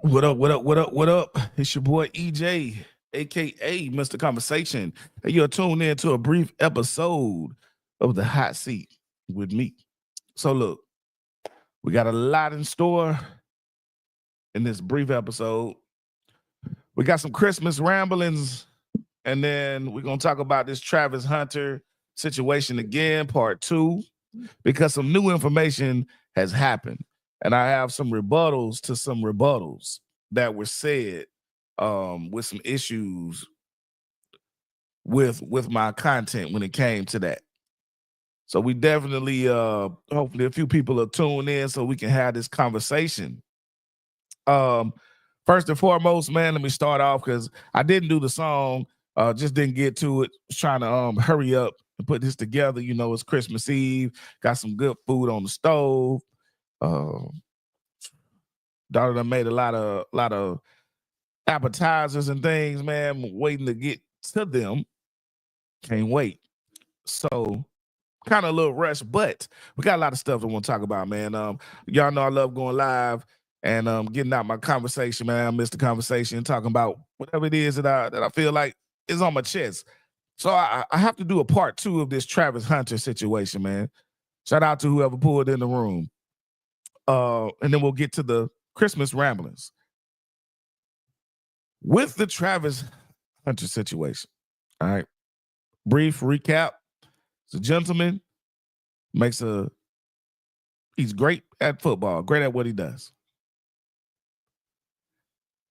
What up? What up? What up? What up? It's your boy EJ, aka Mr. Conversation, and you're tuned in to a brief episode of the Hot Seat with me. So look, we got a lot in store in this brief episode. We got some Christmas ramblings, and then we're gonna talk about this Travis Hunter situation again, part two, because some new information has happened. And I have some rebuttals to some rebuttals that were said with some issues with my content when it came to that. So we definitely hopefully a few people are tuned in so we can have this conversation. First and foremost, man, let me start off because I didn't do the song, just didn't get to it. Was trying to hurry up and put this together. You know, it's Christmas Eve, got some good food on the stove. Daughter done made a lot of appetizers and things, man. I'm waiting to get to them. Can't wait. So kind of a little rush, but we got a lot of stuff I want to talk about, man. Y'all know I love going live and getting out my conversation, man. I miss the conversation, talking about whatever it is that I feel like is on my chest. So I have to do a part two of this Travis Hunter situation, man. Shout out to whoever pulled in the room. And then we'll get to the Christmas ramblings. With the Travis Hunter situation, all right. Brief recap. He's a gentleman, he's great at football, great at what he does.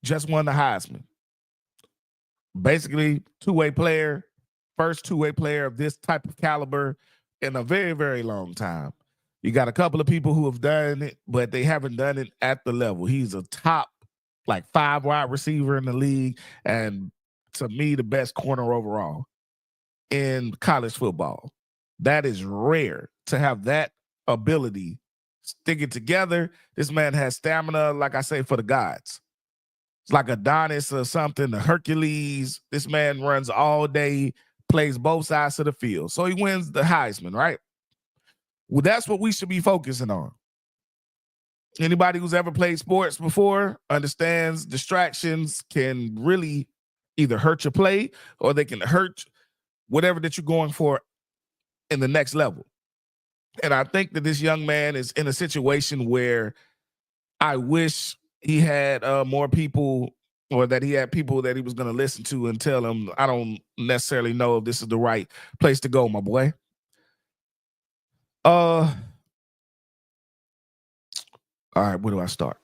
Just won the Heisman. Basically, two-way player, first two-way player of this type of caliber in a very, very long time. You got a couple of people who have done it, but they haven't done it at the level. He's a top, like 5 wide receiver in the league, and to me, the best corner overall in college football. That is rare to have that ability sticking together. This man has stamina, like I say, for the gods. It's like Adonis or something, the Hercules. This man runs all day, plays both sides of the field. So he wins the Heisman, right? Well, that's what we should be focusing on. Anybody who's ever played sports before understands distractions can really either hurt your play or they can hurt whatever that you're going for in the next level. And I think that this young man is in a situation where I wish he had more people, or that he had people that he was going to listen to and tell him, I don't necessarily know if this is the right place to go, my boy. All right, where do I start?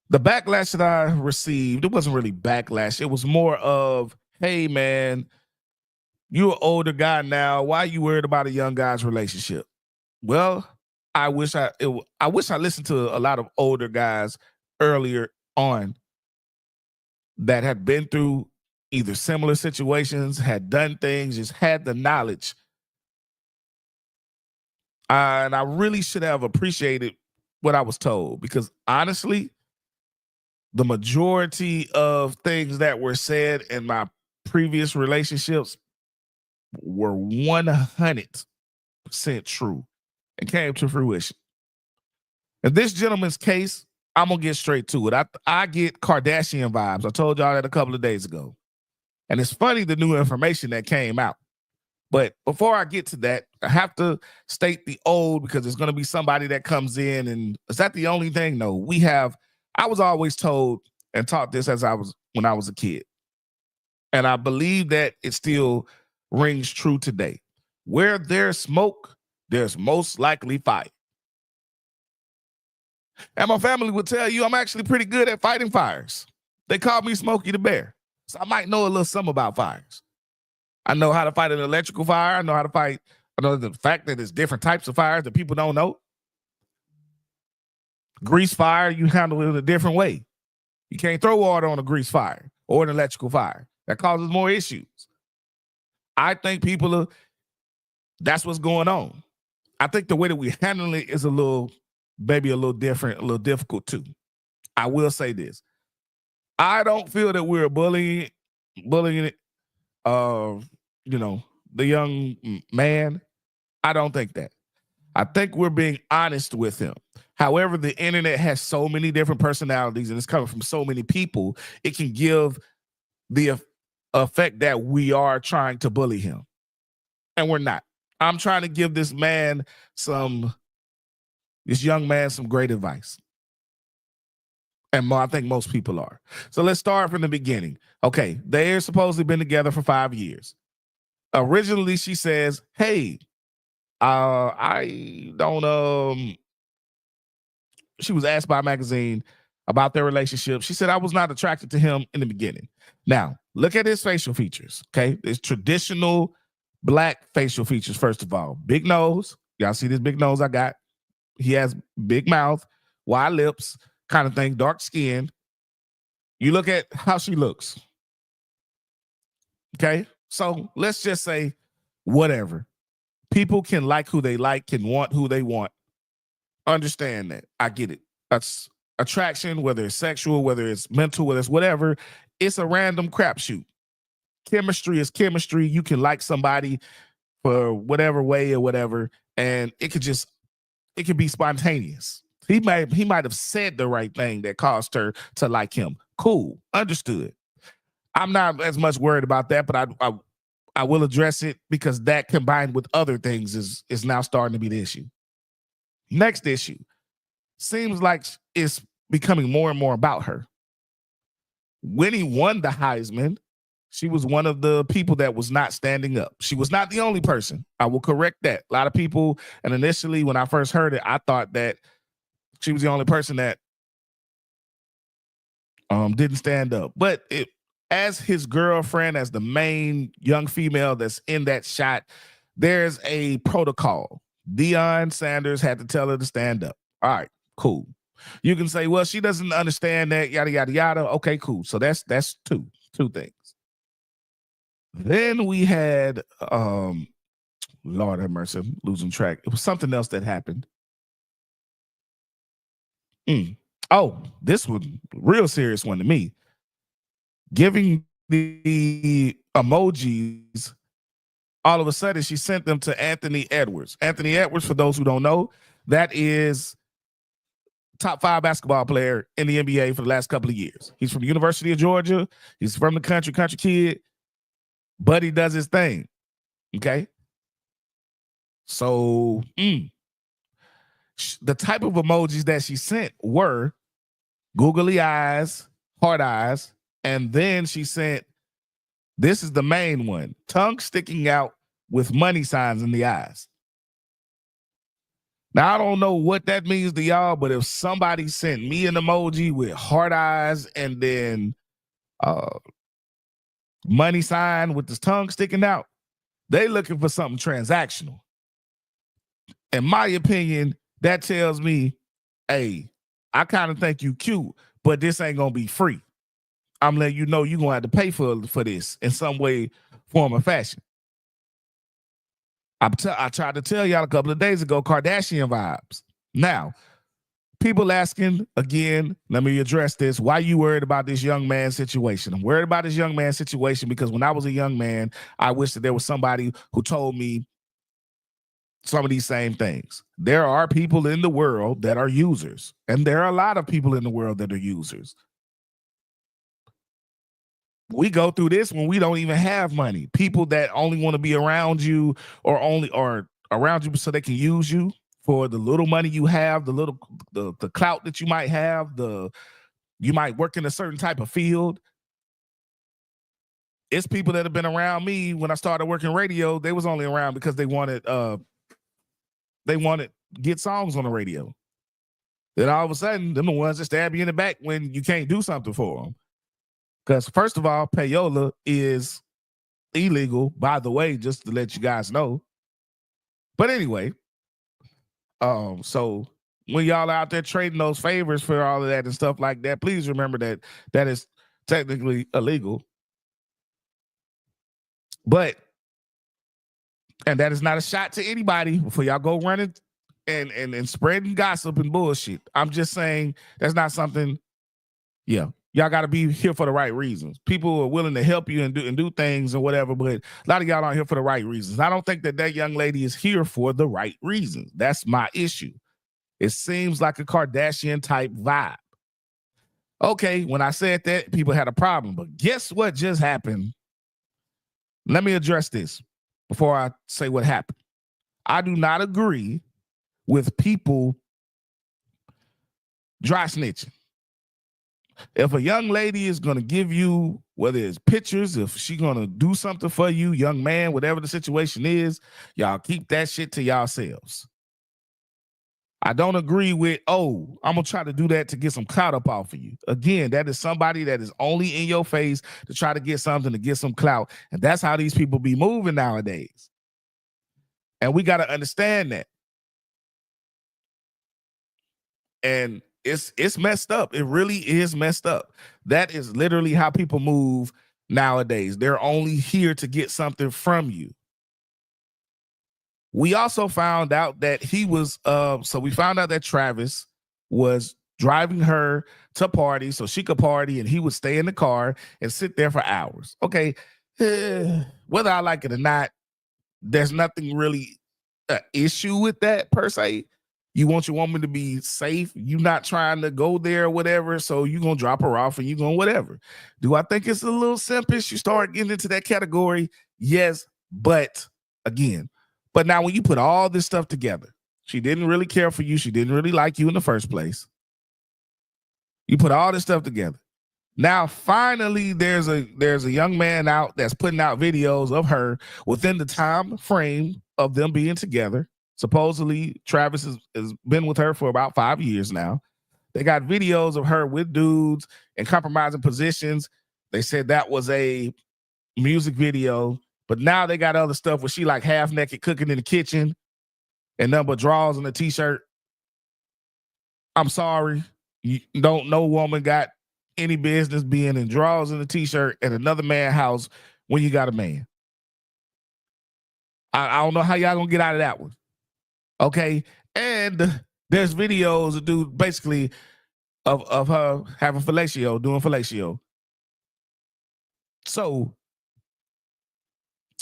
The backlash that I received, it wasn't really backlash. It was more of, hey, man, you're an older guy now. Why are you worried about a young guy's relationship? Well, I wish I listened to a lot of older guys earlier on that had been through either similar situations, had done things, just had the knowledge. And I really should have appreciated what I was told, because honestly, the majority of things that were said in my previous relationships were 100% true and came to fruition. In this gentleman's case, I'm going to get straight to it. I get Kardashian vibes. I told y'all that a couple of days ago. And it's funny, the new information that came out. But before I get to that, I have to state the old, because there's going to be somebody that comes in and is that the only thing? No, I was always told and taught this when I was a kid. And I believe that it still rings true today. Where there's smoke, there's most likely fire. And my family would tell you I'm actually pretty good at fighting fires. They call me Smokey the Bear. So I might know a little something about fires. I know how to fight an electrical fire. I know the fact that there's different types of fires that people don't know. Grease fire, you handle it in a different way. You can't throw water on a grease fire or an electrical fire. That causes more issues. I think that's what's going on. I think the way that we handle it is maybe a little different, a little difficult too. I will say this. I don't feel that we're bullying it. The young man. I don't think that. I think we're being honest with him. However, the internet has so many different personalities and it's coming from so many people, it can give the effect that we are trying to bully him. And we're not. I'm trying to give this young man some great advice. And I think most people are. So let's start from the beginning. Okay, they're supposedly been together for 5 years. Originally, she says, hey, I don't she was asked by a magazine about their relationship. She said, I was not attracted to him in the beginning. Now, look at his facial features. Okay, it's traditional Black facial features. First of all, big nose. Y'all see this big nose I got? He has big mouth, wide lips, kind of thing, dark skin. You look at how she looks. Okay, so let's just say whatever. People can like who they like, can want who they want. Understand that. I get it. That's attraction, whether it's sexual, whether it's mental, whether it's whatever. It's a random crapshoot. Chemistry is chemistry. You can like somebody for whatever way or whatever, and it could be spontaneous. He might have said the right thing that caused her to like him. Cool, understood. I'm not as much worried about that, but I will address it because that combined with other things is now starting to be the issue. Next issue. Seems like it's becoming more and more about her. When he won the Heisman, she was one of the people that was not standing up. She was not the only person. I will correct that. A lot of people, and initially when I first heard it, I thought that she was the only person that didn't stand up. But as his girlfriend, as the main young female that's in that shot, there's a protocol. Deion Sanders had to tell her to stand up. All right, cool. You can say, well, she doesn't understand that, yada, yada, yada. Okay, cool. So that's two things. Then we had, Lord have mercy, I'm losing track. It was something else that happened. Oh, this was a real serious one to me. Giving the emojis, all of a sudden she sent them to Anthony Edwards. Anthony Edwards, for those who don't know, that is top 5 basketball player in the NBA for the last couple of years. He's from the University of Georgia. He's from the country kid, but he does his thing. Okay. So the type of emojis that she sent were googly eyes, heart eyes, and then she sent, this is the main one, tongue sticking out with money signs in the eyes. Now, I don't know what that means to y'all, but if somebody sent me an emoji with heart eyes and then money sign with the tongue sticking out, they looking for something transactional. In my opinion, that tells me, hey, I kind of think you cute, but this ain't going to be free. I'm letting you know you're going to have to pay for this in some way, form, or fashion. I tried to tell y'all a couple of days ago, Kardashian vibes. Now, people asking, again, let me address this. Why you worried about this young man situation? I'm worried about this young man situation because when I was a young man, I wish that there was somebody who told me some of these same things. There are people in the world that are users, and there are a lot of people in the world that are users. We go through this when we don't even have money. People that only want to be around you or around you so they can use you for the little money you have, the clout that you might have, you might work in a certain type of field. It's people that have been around me when I started working radio. They was only around because they wanted get songs on the radio. Then all of a sudden, them the ones that stab you in the back when you can't do something for them. Because first of all, payola is illegal, by the way, just to let you guys know. But anyway, so when y'all out there trading those favors for all of that and stuff like that, please remember that that is technically illegal. And that is not a shot to anybody before y'all go running and spreading gossip and bullshit. I'm just saying that's not something, yeah. Y'all got to be here for the right reasons. People are willing to help you and do things or whatever, but a lot of y'all aren't here for the right reasons. I don't think that young lady is here for the right reasons. That's my issue. It seems like a Kardashian type vibe. Okay, when I said that, people had a problem. But guess what just happened? Let me address this before I say what happened. I do not agree with people dry snitching. If a young lady is going to give you, whether it's pictures, if she's going to do something for you, young man, whatever the situation is, y'all keep that shit to yourselves. I don't agree with, oh, I'm going to try to do that to get some clout up off of you. Again, that is somebody that is only in your face to try to get something, to get some clout. And that's how these people be moving nowadays. And we got to understand that. And it's messed up. It really is messed up. That is literally how people move nowadays. They're only here to get something from you. We also found out that he was, so we found out that Travis was driving her to party so she could party, and he would stay in the car and sit there for hours. Okay, whether I like it or not, there's nothing really an issue with that per se. You want your woman to be safe. You're not trying to go there or whatever, so you're going to drop her off and you're going whatever. Do I think it's a little simpish? You start getting into that category? Yes, but again, but now when you put all this stuff together, she didn't really care for you. She didn't really like you in the first place. You put all this stuff together. Now, finally, there's a young man out that's putting out videos of her within the time frame of them being together. Supposedly, Travis has been with her for about 5 years now. They got videos of her with dudes in compromising positions. They said that was a music video, but now they got other stuff where she like half naked cooking in the kitchen and nothing but drawers and a t-shirt. I'm sorry. No woman got any business being in drawers and a t-shirt at another man's house when you got a man. I don't know how y'all gonna get out of that one. Okay, and there's videos of dude basically of her having fellatio, doing fellatio. So,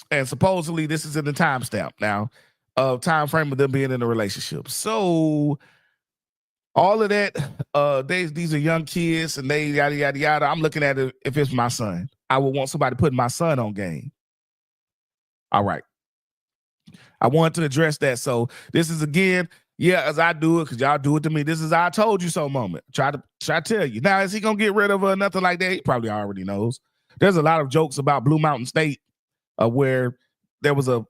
and supposedly this is in the timestamp now of time frame of them being in a relationship. So, all of that, these are young kids and they yada yada yada. I'm looking at it if it's my son. I would want somebody putting my son on game. All right. I wanted to address that. So this is again, yeah, as I do it, because y'all do it to me. This is I told you so moment. Try to tell you. Now, is he gonna get rid of her? Nothing like that. He probably already knows. There's a lot of jokes about Blue Mountain State, where there was a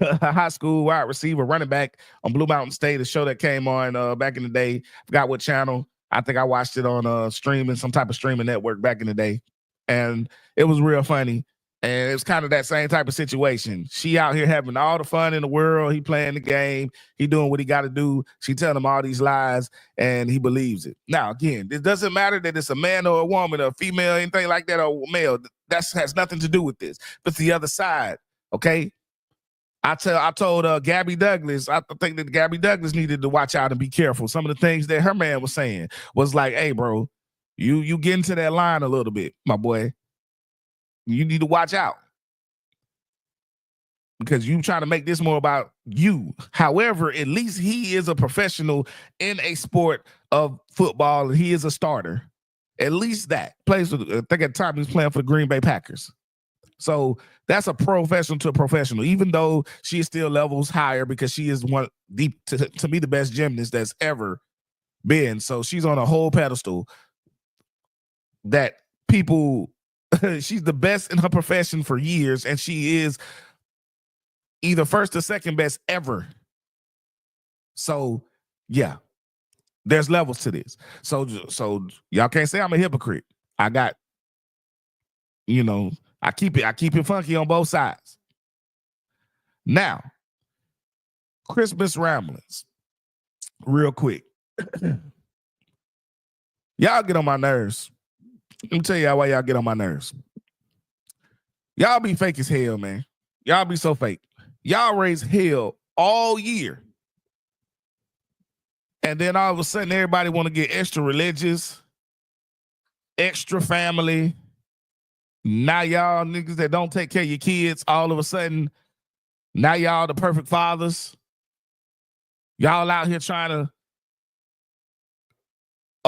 high school wide receiver running back on Blue Mountain State, a show that came on back in the day. Forgot what channel. I think I watched it on streaming, some type of streaming network back in the day. And it was real funny. And it's kind of that same type of situation. She out here having all the fun in the world. He playing the game. He doing what he got to do. She telling him all these lies, and he believes it. Now, again, it doesn't matter that it's a man or a woman or a female, anything like that, or male. That has nothing to do with this. But the other side, okay? I told Gabby Douglas, I think that Gabby Douglas needed to watch out and be careful. Some of the things that her man was saying was like, hey, bro, you get into that line a little bit, my boy. You need to watch out because you trying to make this more about you. However, at least he is a professional in a sport of football and he is a starter. At least that plays with, I think at the time he was playing for the Green Bay Packers. So that's a professional to a professional, even though she is still levels higher because she is one deep to me, the best gymnast that's ever been. So she's on a whole pedestal that people, she's the best in her profession for years, and she is either first or second best ever. So yeah, there's levels to this. So y'all can't say I'm a hypocrite. I got, I keep it funky on both sides. Now, Christmas ramblings, real quick. Y'all get on my nerves. Let me tell y'all why y'all get on my nerves. Y'all be fake as hell, man. Y'all be so fake. Y'all raise hell all year. And then all of a sudden, everybody want to get extra religious, extra family. Now y'all niggas that don't take care of your kids, all of a sudden, now y'all the perfect fathers. Y'all out here trying to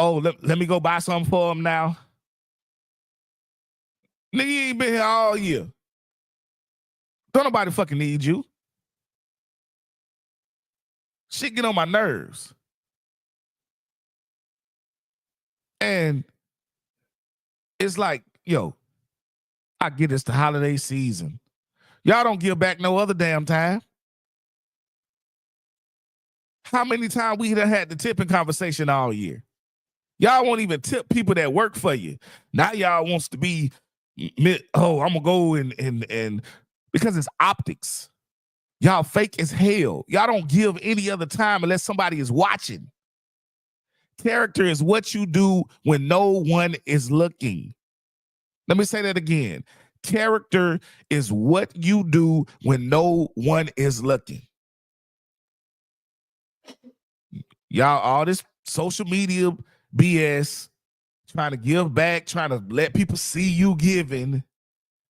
Oh, let me go buy something for him now. Nigga, you ain't been here all year. Don't nobody fucking need you. Shit get on my nerves. And it's like, yo, I get it's the holiday season. Y'all don't give back no other damn time. How many times we done had the tipping conversation all year? Y'all won't even tip people that work for you. Now y'all wants to be, oh, I'm gonna go and because it's optics. Y'all fake as hell. Y'all don't give any other time unless somebody is watching. Character is what you do when no one is looking. Let me say that again. Character is what you do when no one is looking. Y'all, all this social media BS, trying to give back, trying to let people see you giving,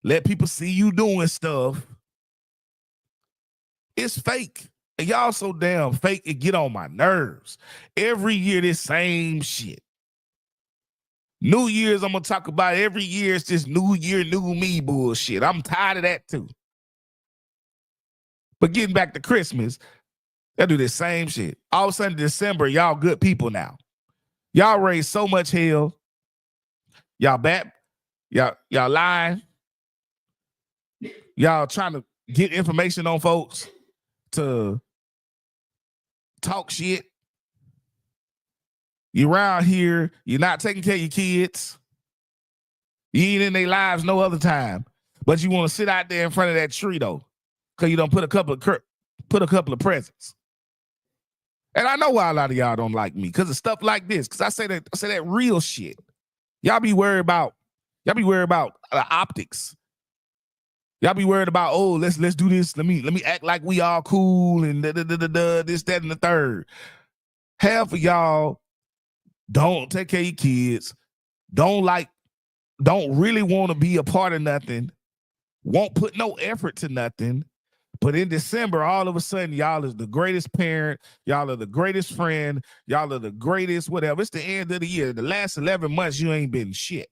let people see you doing stuff. It's fake. And y'all so damn fake, it get on my nerves. Every year, this same shit. New Year's, I'm going to talk about every year. It's this new year, new me bullshit. I'm tired of that too. But getting back to Christmas, they do this same shit. All of a sudden, December, y'all good people now. Y'all raise so much hell. Y'all bad. Y'all lying. Y'all trying to get information on folks to talk shit. You around here, you're not taking care of your kids. You ain't in their lives no other time. But you want to sit out there in front of that tree though. Because you don't put a couple of presents. And I know why a lot of y'all don't like me, because of stuff like this. Because I say that real shit. Y'all be worried about optics. Y'all be worried about, oh, let's do this. Let me act like we all cool and this, that, and the third. Half of y'all don't take care of your kids, don't really want to be a part of nothing, won't put no effort to nothing. But in December, all of a sudden, y'all is the greatest parent. Y'all are the greatest friend. Y'all are the greatest whatever. It's the end of the year. The last 11 months, you ain't been shit.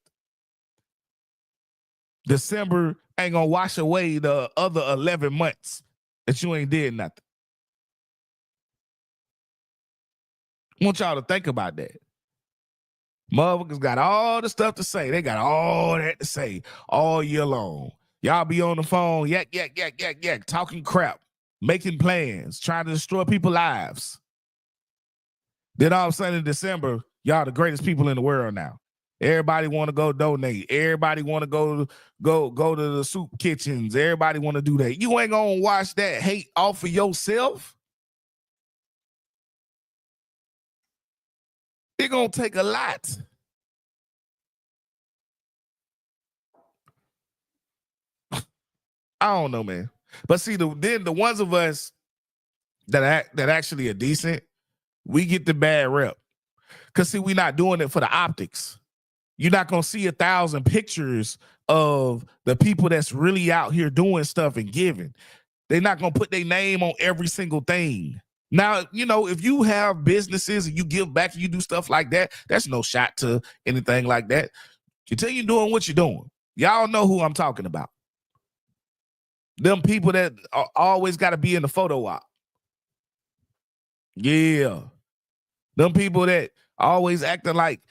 December ain't going to wash away the other 11 months that you ain't did nothing. I want y'all to think about that. Motherfuckers got all the stuff to say. They got all that to say all year long. Y'all be on the phone, yak, talking crap, making plans, trying to destroy people's lives. Then all of a sudden in December, y'all the greatest people in the world now. Everybody want to go donate. Everybody want to go to the soup kitchens. Everybody want to do that. You ain't gonna wash that hate off of yourself. It's gonna take a lot. I don't know, man. But see, then the ones of us that actually are decent, we get the bad rep. Because see, we're not doing it for the optics. You're not going to see 1,000 pictures of the people that's really out here doing stuff and giving. They're not going to put their name on every single thing. Now, you know, if you have businesses and you give back and you do stuff like that, that's no shot to anything like that. Continue doing what you're doing. Y'all know who I'm talking about. Them people that always got to be in the photo op. Yeah. Them people that always acting like,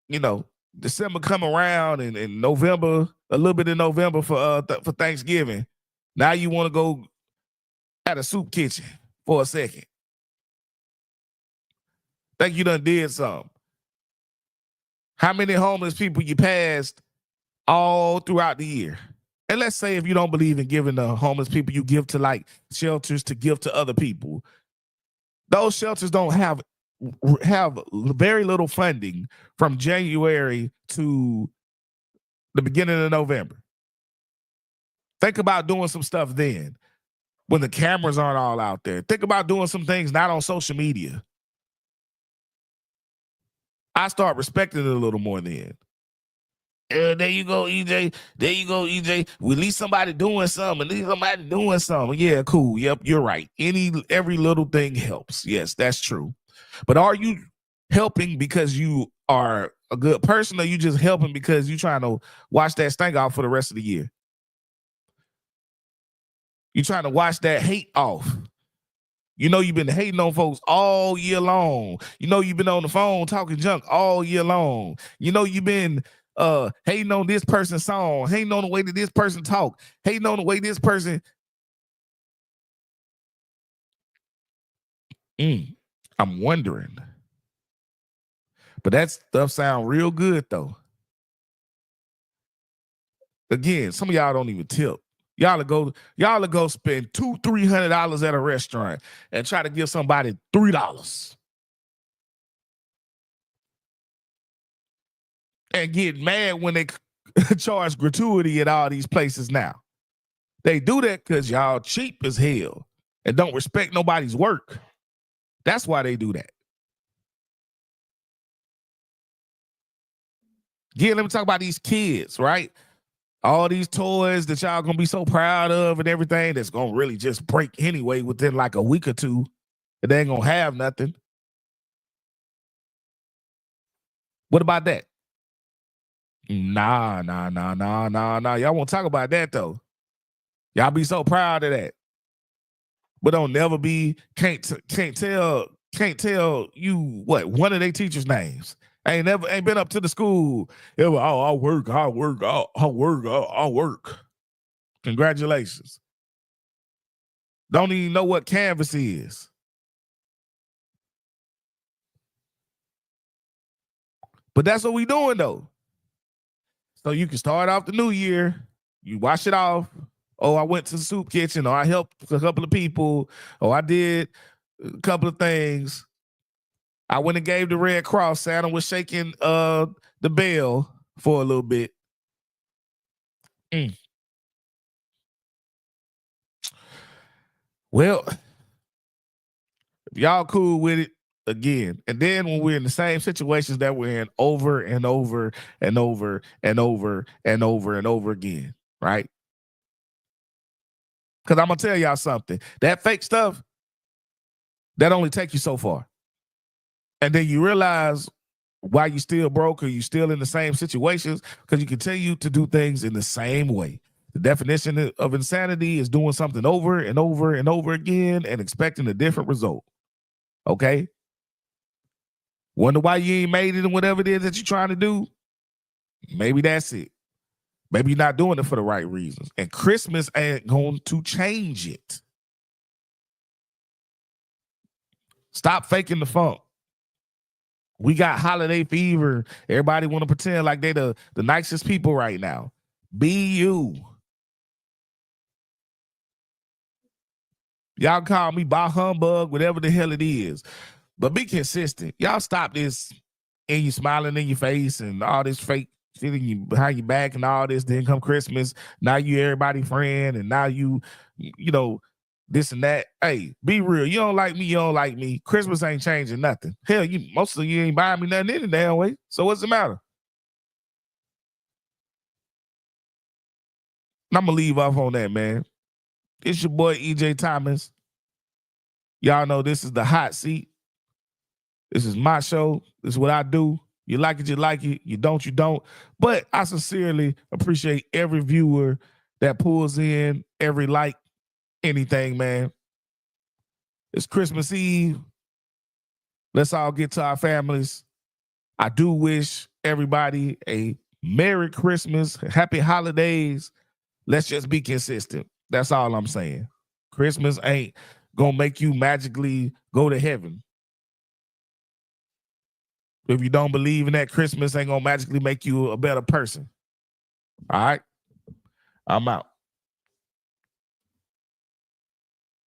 you know, December come around and November, a little bit in November for Thanksgiving. Now you want to go at a soup kitchen for a second. Think you done did something. How many homeless people you passed all throughout the year? And let's say if you don't believe in giving to homeless people, you give to like shelters to give to other people. Those shelters don't have very little funding from January to the beginning of November. Think about doing some stuff then when the cameras aren't all out there. Think about doing some things not on social media. I start respecting it a little more then. There you go, EJ. There you go, EJ. Well, at least somebody doing something. At least somebody doing something. Yeah, cool. Yep, you're right. Every little thing helps. Yes, that's true. But are you helping because you are a good person, or you just helping because you trying to wash that stank off for the rest of the year? You trying to wash that hate off. You know you've been hating on folks all year long. You know you've been on the phone talking junk all year long. You know you've been hating on this person's song, hating on the way that this person talk, hating on the way this person. I'm wondering. But that stuff sound real good though. Again, some of y'all don't even tip. Y'all will go spend $200-$300 at a restaurant and try to give somebody $3 and get mad when they charge gratuity at all these places now. They do that because y'all cheap as hell and don't respect nobody's work. That's why they do that. Again, let me talk about these kids, right? All these toys that y'all gonna be so proud of and everything that's gonna really just break anyway within like a week or two. They ain't gonna have nothing. What about that? Nah. Y'all won't talk about that though. Y'all be so proud of that. But don't never be, can't tell you what, one of their teachers' names. Ain't been up to the school. It was, I'll work. Congratulations. Don't even know what Canvas is. But that's what we doing though. So you can start off the new year, you wash it off. Oh, I went to the soup kitchen, or I helped a couple of people, or I did a couple of things. I went and gave the Red Cross. Santa was shaking the bell for a little bit. Well, if y'all cool with it, again. And then when we're in the same situations that we're in over and over and over and over and over and over again, right? Because I'm gonna tell y'all something. That fake stuff, that only take you so far. And then you realize why you still broke or you still in the same situations, because you continue to do things in the same way. The definition of insanity is doing something over and over and over again and expecting a different result. Okay? Wonder why you ain't made it in whatever it is that you're trying to do? Maybe that's it. Maybe you're not doing it for the right reasons. And Christmas ain't going to change it. Stop faking the funk. We got holiday fever. Everybody want to pretend like they the nicest people right now. Be you. Y'all call me bah humbug, whatever the hell it is. But be consistent. Y'all stop this and you smiling in your face and all this fake shit in you behind your back and all this. Then come Christmas, now you everybody friend, and now you know, this and that. Hey, be real. You don't like me, you don't like me. Christmas ain't changing nothing. Hell, most of you ain't buying me nothing any damn way. So what's the matter? And I'm gonna leave off on that, man. It's your boy EJ Thomas. Y'all know this is the hot seat. This is my show. This is what I do. You like it, you like it. You don't, you don't. But I sincerely appreciate every viewer that pulls in, every like, anything, man. It's Christmas Eve. Let's all get to our families. I do wish everybody a Merry Christmas, Happy Holidays. Let's just be consistent. That's all I'm saying. Christmas ain't gonna make you magically go to heaven. If you don't believe in that, Christmas ain't gonna magically make you a better person. All right? I'm out.